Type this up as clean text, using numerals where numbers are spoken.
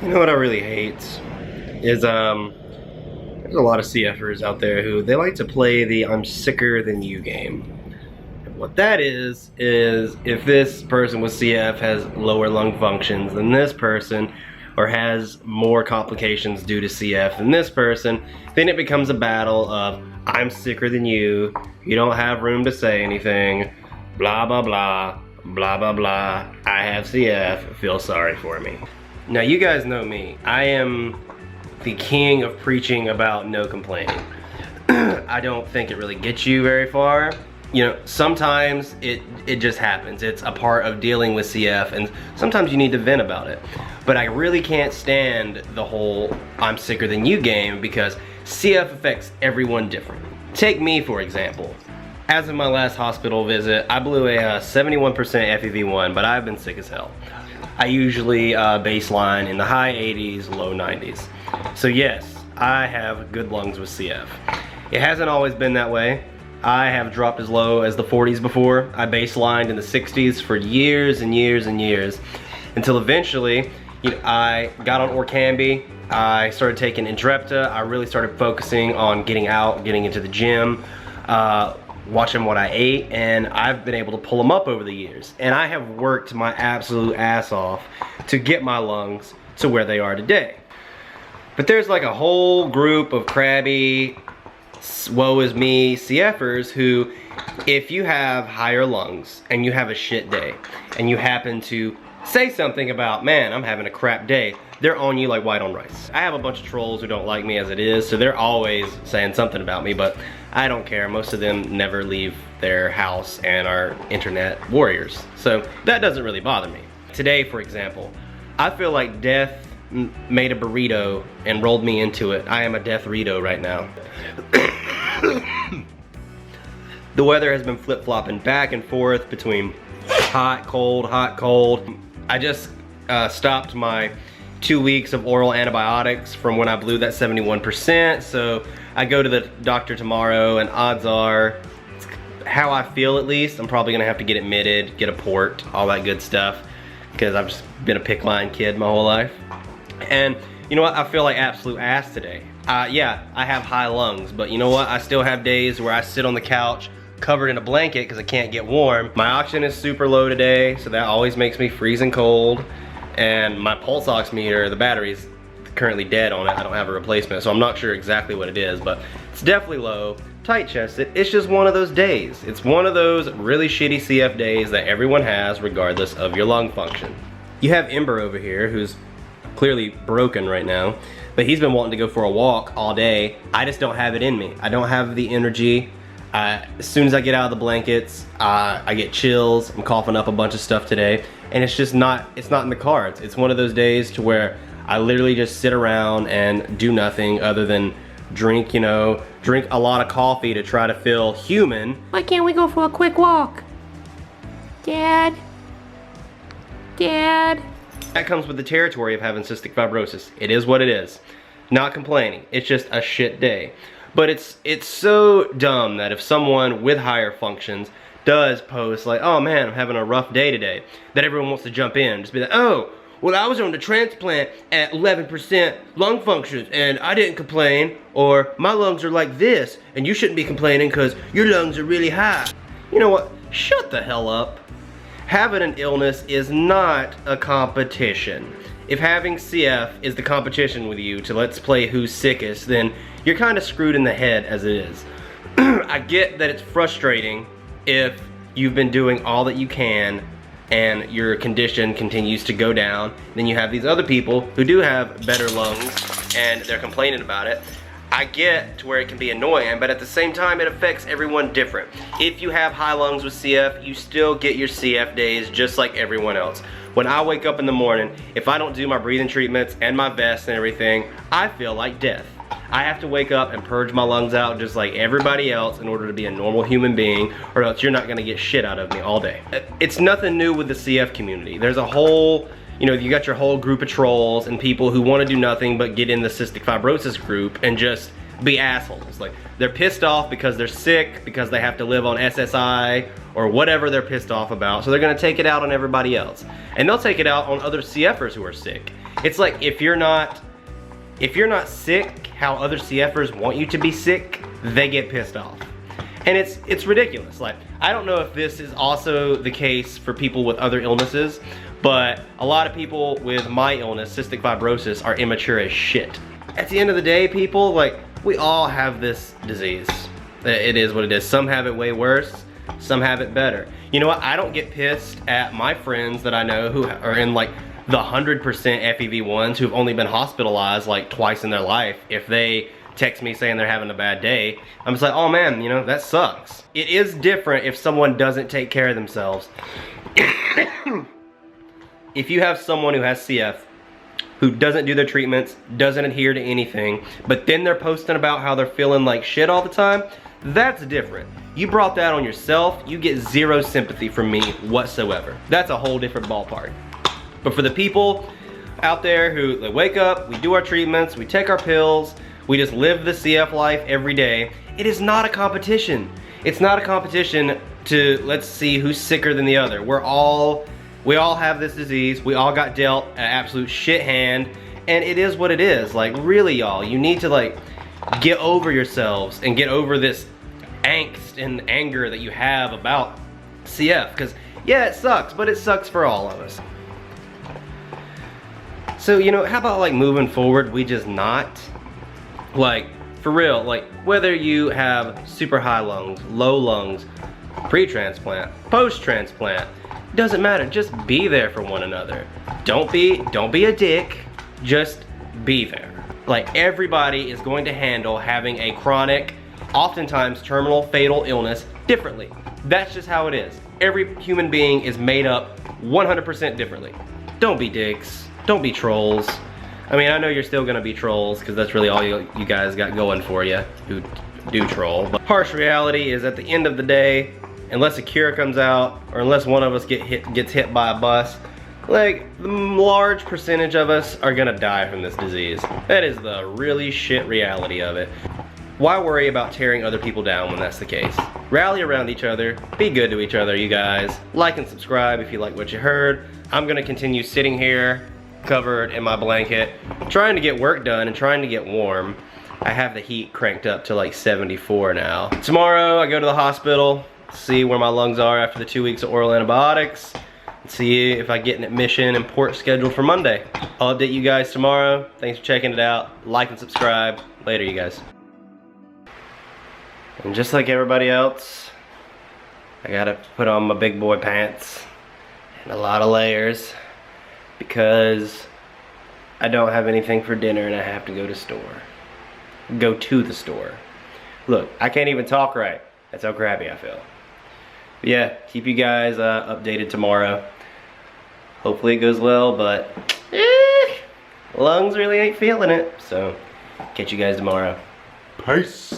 You know what I really hate is there's a lot of CFers out there who they like to play the I'm sicker than you game. And what that is if this person with CF has lower lung functions than this person, or has more complications due to CF than this person, then it becomes a battle of I'm sicker than you, you don't have room to say anything, blah blah blah, blah blah blah, I have CF, feel sorry for me. Now you guys know me, I am the king of preaching about no complaining. I don't think it really gets you very far. You know, sometimes it just happens. It's a part of dealing with CF, and sometimes you need to vent about it. But I really can't stand the whole I'm sicker than you game, because CF affects everyone differently. Take me for example. As of my last hospital visit, I blew a 71% FEV1, but I've been sick as hell. I usually baseline in the high 80s, low 90s. So yes, I have good lungs with CF. It hasn't always been that way. I have dropped as low as the 40s before. I baselined in the 60s for years and years and years, until eventually, you know, I got on Orkambi, I started taking Intrepta, I really started focusing on getting out, getting into the gym, watching what I ate, and I've been able to pull them up over the years. And I have worked my absolute ass off to get my lungs to where they are today. But there's like a whole group of crabby, woe is me CFers who, if you have higher lungs and you have a shit day and you happen to say something about, man, I'm having a crap day, they're on you like white on rice. I have a bunch of trolls who don't like me as it is, so they're always saying something about me, but I don't care. Most of them never leave their house and are internet warriors, so that doesn't really bother me. Today, for example, I feel like death made a burrito and rolled me into it. I am a death-rito right now. The weather has been flip-flopping back and forth between hot, cold, hot, cold. I just stopped my 2 weeks of oral antibiotics from when I blew that 71%, so I go to the doctor tomorrow, and odds are, how I feel at least, I'm probably gonna have to get admitted, get a port, all that good stuff, because I've just been a PICC line kid my whole life. And you know what, I feel like absolute ass today. Yeah, I have high lungs, but you know what, I still have days where I sit on the couch covered in a blanket because I can't get warm. My oxygen is super low today, so that always makes me freezing cold. And my pulse oximeter, the battery's currently dead on it. I don't have a replacement, so I'm not sure exactly what it is, but it's definitely low, tight chested. It's just one of those days. It's one of those really shitty CF days that everyone has regardless of your lung function. You have Ember over here, who's clearly broken right now, but he's been wanting to go for a walk all day. I just don't have it in me. I don't have the energy. As soon as I get out of the blankets, I get chills. I'm coughing up a bunch of stuff today, and it's just not, it's not in the cards. It's one of those days to where I literally just sit around and do nothing other than drink, you know, drink a lot of coffee to try to feel human. Why can't we go for a quick walk? Dad? Dad? That comes with the territory of having cystic fibrosis. It is what it is. Not complaining. It's just a shit day. But it's so dumb that if someone with higher functions does post like, oh man, I'm having a rough day today, that everyone wants to jump in. Just be like, oh, well I was on the transplant at 11% lung functions and I didn't complain, or my lungs are like this and you shouldn't be complaining because your lungs are really high. You know what? Shut the hell up. Having an illness is not a competition. If having CF is the competition with you to let's play who's sickest, then you're kind of screwed in the head as it is. I get that it's frustrating if you've been doing all that you can and your condition continues to go down. Then you have these other people who do have better lungs and they're complaining about it. I get to where it can be annoying, but at the same time it affects everyone different. If you have high lungs with CF, you still get your CF days just like everyone else. When I wake up in the morning, if I don't do my breathing treatments and my vest and everything, I feel like death. I have to wake up and purge my lungs out just like everybody else in order to be a normal human being, or else you're not gonna get shit out of me all day. It's nothing new with the CF community. There's a whole, you know, you got your whole group of trolls and people who want to do nothing but get in the cystic fibrosis group and just be assholes. Like, they're pissed off because they're sick, because they have to live on SSI, or whatever they're pissed off about, so they're gonna take it out on everybody else. And they'll take it out on other CFers who are sick. It's like if you're not sick how other CFers want you to be sick, they get pissed off. And it's ridiculous. Like, I don't know if this is also the case for people with other illnesses, but a lot of people with my illness, cystic fibrosis, are immature as shit. At the end of the day, people, like, we all have this disease. It is what it is. Some have it way worse, some have it better. You know what? I don't get pissed at my friends that I know who are in like the 100% FEV1s who've only been hospitalized like twice in their life. If they text me saying they're having a bad day, I'm just like, oh man, you know, that sucks. It is different if someone doesn't take care of themselves. If you have someone who has CF, who doesn't do their treatments, doesn't adhere to anything, but then they're posting about how they're feeling like shit all the time, that's different. You brought that on yourself, you get zero sympathy from me whatsoever. That's a whole different ballpark. But for the people out there who they wake up, we do our treatments, we take our pills, we just live the CF life every day, it is not a competition. It's not a competition to let's see who's sicker than the other. We all have this disease, we all got dealt an absolute shit hand, and it is what it is. Like, really, y'all, you need to like get over yourselves and get over this angst and anger that you have about CF, because yeah, it sucks, but it sucks for all of us. So, you know, how about like moving forward, we just not, like, for real, like whether you have super high lungs, low lungs, pre-transplant, post-transplant, doesn't matter, just be there for one another. Don't be a dick, just be there. Like, everybody is going to handle having a chronic, oftentimes terminal, fatal illness differently. That's just how it is. Every human being is made up 100% differently. Don't be dicks, don't be trolls. I mean, I know you're still gonna be trolls, because that's really all you guys got going for you who do troll. But harsh reality is, at the end of the day, unless a cure comes out, or unless one of us gets hit by a bus, like, the large percentage of us are gonna die from this disease. That is the really shit reality of it. Why worry about tearing other people down when that's the case? Rally around each other, be good to each other, you guys. Like and subscribe if you like what you heard. I'm gonna continue sitting here, covered in my blanket, trying to get work done and trying to get warm. I have the heat cranked up to like 74 now. Tomorrow I go to the hospital, see where my lungs are after the 2 weeks of oral antibiotics, and see if I get an admission and port scheduled for Monday. I'll update you guys tomorrow. Thanks for checking it out. Like and subscribe. Later, you guys. And just like everybody else, I gotta put on my big boy pants and a lot of layers, because I don't have anything for dinner and I have to go to the store. Look, I can't even talk right. That's how crappy I feel. But yeah, keep you guys updated tomorrow. Hopefully it goes well, but lungs really ain't feeling it. So, catch you guys tomorrow. Peace.